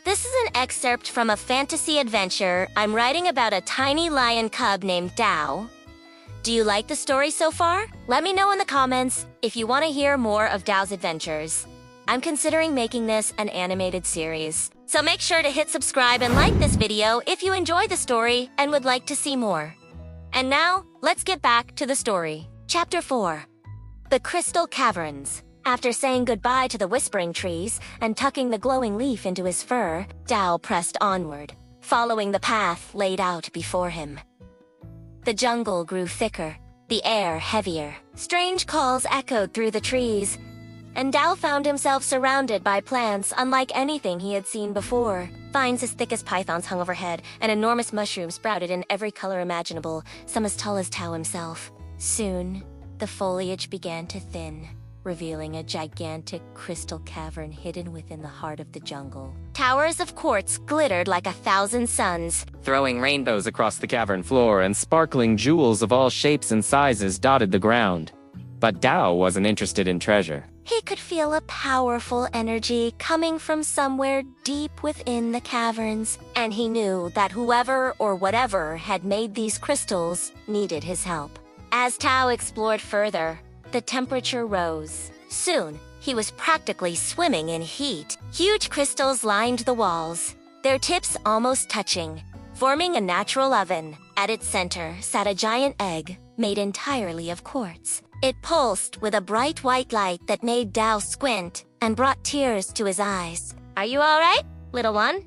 This is an excerpt from a fantasy adventure. I'm writing about a tiny lion cub named Tao. Do you like the story so far? Let me know in the comments if you want to hear more of Tao's adventures. I'm considering making this an animated series, so make sure to hit subscribe and like this video if you enjoy the story and would like to see more. And now, let's get back to the story. Chapter 4. The Crystal Caverns. After saying goodbye to the whispering trees and tucking the glowing leaf into his fur, Tao pressed onward, following the path laid out before him. The jungle grew thicker, the air heavier. Strange calls echoed through the trees, and Tao found himself surrounded by plants unlike anything he had seen before. Vines as thick as pythons hung overhead, and enormous mushrooms sprouted in every color imaginable, some as tall as Tao himself. Soon, the foliage began to thin, revealing a gigantic crystal cavern hidden within the heart of the jungle. Towers of quartz glittered like 1,000 suns, throwing rainbows across the cavern floor, and sparkling jewels of all shapes and sizes dotted the ground. But Tao wasn't interested in treasure. He could feel a powerful energy coming from somewhere deep within the caverns, and he knew that whoever or whatever had made these crystals needed his help. As Tao explored further, the temperature rose. Soon, he was practically swimming in heat. Huge crystals lined the walls, their tips almost touching, forming a natural oven. At its center sat a giant egg made entirely of quartz. It pulsed with a bright white light that made Tao squint and brought tears to his eyes. "Are you all right, little one?"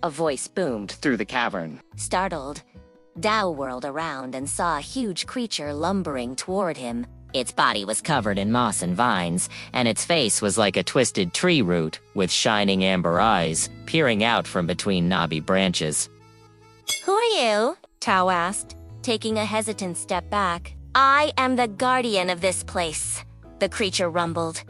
A voice boomed through the cavern. Startled, Tao whirled around and saw a huge creature lumbering toward him. Its body was covered in moss and vines, and its face was like a twisted tree root with shining amber eyes peering out from between knobby branches. "Who are you?" Tao asked, taking a hesitant step back. "I am the guardian of this place," the creature rumbled.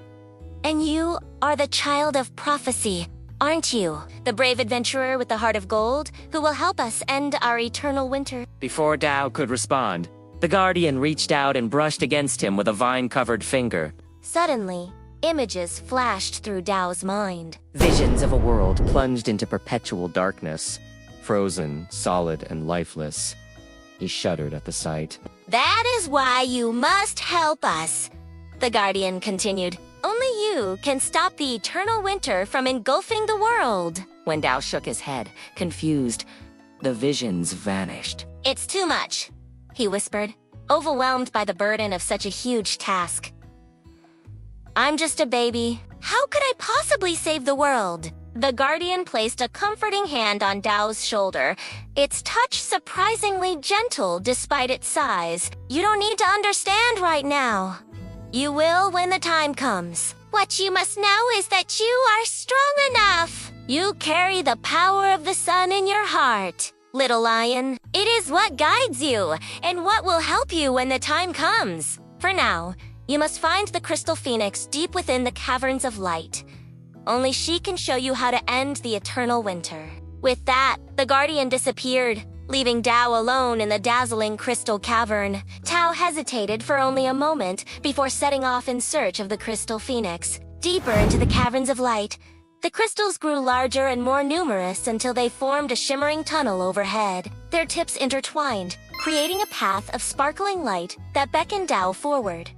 "And you are the child of prophecy, aren't you? The brave adventurer with the heart of gold who will help us end our eternal winter." Before Tao could respond, the guardian reached out and brushed against him with a vine-covered finger. Suddenly, images flashed through Tao's mind. Visions of a world plunged into perpetual darkness, frozen, solid, and lifeless. He shuddered at the sight. "That is why you must help us," the guardian continued. "Only you can stop the eternal winter from engulfing the world." When Tao shook his head, confused, the visions vanished. "It's too much," he whispered, overwhelmed by the burden of such a huge task. "I'm just a baby. How could I possibly save the world?" The guardian placed a comforting hand on Tao's shoulder, its touch surprisingly gentle despite its size. "You don't need to understand right now. You will when the time comes. What you must know is that you are strong enough. You carry the power of the sun in your heart, little lion. It is what guides you and what will help you when the time comes. For now, you must find the crystal phoenix deep within the caverns of light. Only she can show you how to end the eternal winter." With that, the guardian disappeared, leaving Tao alone in the dazzling crystal cavern. Tao hesitated for only a moment before setting off in search of the crystal phoenix. Deeper into the caverns of light, the crystals grew larger and more numerous until they formed a shimmering tunnel overhead. Their tips intertwined, creating a path of sparkling light that beckoned Tao forward.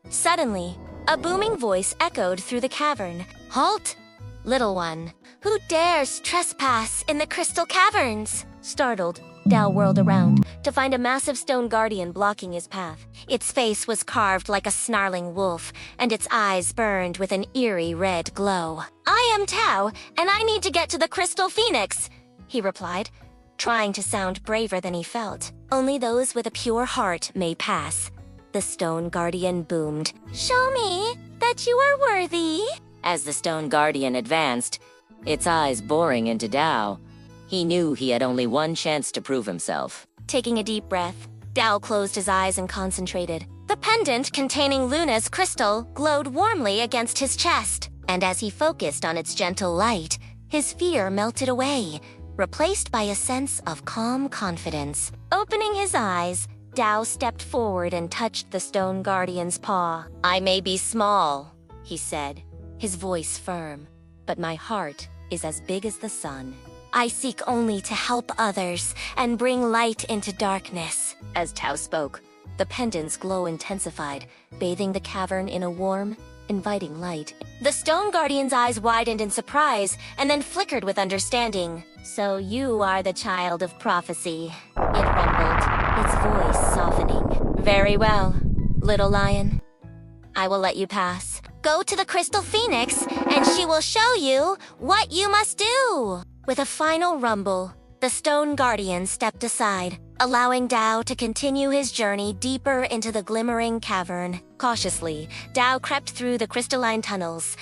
Suddenly, a booming voice echoed through the cavern. "Halt, little one. Who dares trespass in the crystal caverns?" Startled, Tao whirled around to find a massive stone guardian blocking his path. Its face was carved like a snarling wolf, and its eyes burned with an eerie red glow. "I am Tao, and I need to get to the crystal phoenix," he replied, trying to sound braver than he felt. "Only those with a pure heart may pass," the stone guardian boomed. "Show me that you are worthy." As the stone guardian advanced, its eyes boring into Tao, he knew he had only one chance to prove himself. Taking a deep breath, Tao closed his eyes and concentrated. The pendant containing Luna's crystal glowed warmly against his chest, and as he focused on its gentle light, his fear melted away, replaced by a sense of calm confidence. Opening his eyes, Tao stepped forward and touched the stone guardian's paw. "I may be small," he said, his voice firm, "but my heart is as big as the sun. I seek only to help others and bring light into darkness. As Tao spoke, the pendant's glow intensified, bathing the cavern in a warm, inviting light. The stone guardian's eyes widened in surprise and then flickered with understanding. So you are the child of prophecy, it rumbled, its voice softening. Very well, little lion. I will let you pass. Go to the Crystal Phoenix, and she will show you what you must do. With a final rumble, the stone guardian stepped aside, allowing Tao to continue his journey deeper into the glimmering cavern. Cautiously, Tao crept through the crystalline tunnels,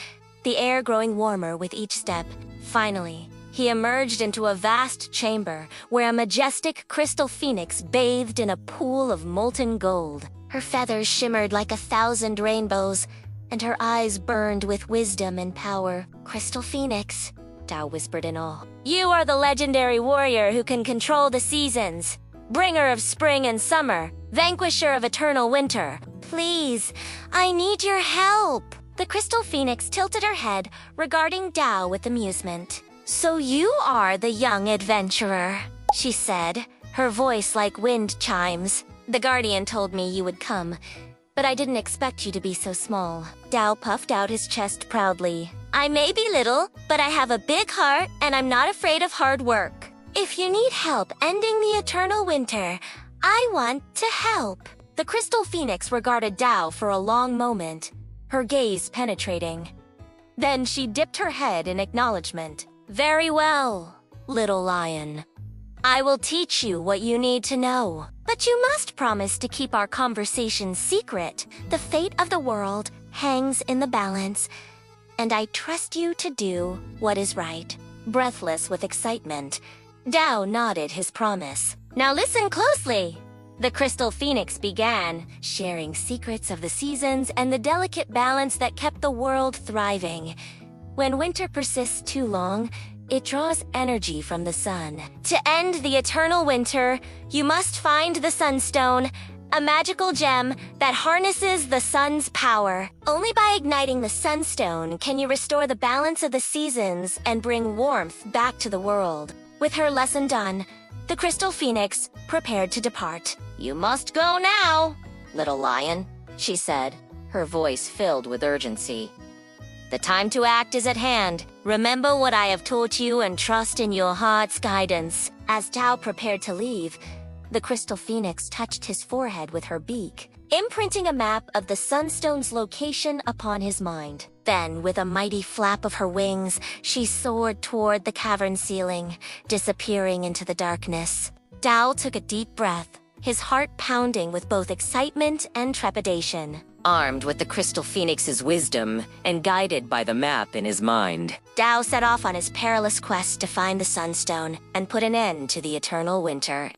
the air growing warmer with each step. Finally, he emerged into a vast chamber where a majestic crystal phoenix bathed in a pool of molten gold. Her feathers shimmered like 1,000 rainbows, and her eyes burned with wisdom and power. Crystal Phoenix, Tao whispered in awe. You are the legendary warrior who can control the seasons, bringer of spring and summer, vanquisher of eternal winter. Please, I need your help. The Crystal Phoenix tilted her head, regarding Tao with amusement. So you are the young adventurer, she said, her voice like wind chimes. The guardian told me you would come, but I didn't expect you to be so small. Tao puffed out his chest proudly. I may be little, but I have a big heart and I'm not afraid of hard work. If you need help ending the eternal winter, I want to help. The Crystal Phoenix regarded Tao for a long moment, her gaze penetrating. Then she dipped her head in acknowledgement. Very well, little lion. I will teach you what you need to know. But you must promise to keep our conversation secret. The fate of the world hangs in the balance, and I trust you to do what is right. Breathless with excitement, Tao nodded his promise. Now listen closely. The Crystal Phoenix began, sharing secrets of the seasons and the delicate balance that kept the world thriving. When winter persists too long, it draws energy from the sun. To end the eternal winter, you must find the Sunstone, a magical gem that harnesses the sun's power. Only by igniting the Sunstone can you restore the balance of the seasons and bring warmth back to the world. With her lesson done, the Crystal Phoenix prepared to depart. You must go now, little lion, she said, her voice filled with urgency. The time to act is at hand. Remember what I have taught you and trust in your heart's guidance. As Tao prepared to leave, the Crystal Phoenix touched his forehead with her beak, imprinting a map of the Sunstone's location upon his mind. Then, with a mighty flap of her wings, she soared toward the cavern ceiling, disappearing into the darkness. Tao took a deep breath, his heart pounding with both excitement and trepidation. Armed with the Crystal Phoenix's wisdom and guided by the map in his mind, Tao set off on his perilous quest to find the Sunstone and put an end to the eternal winter.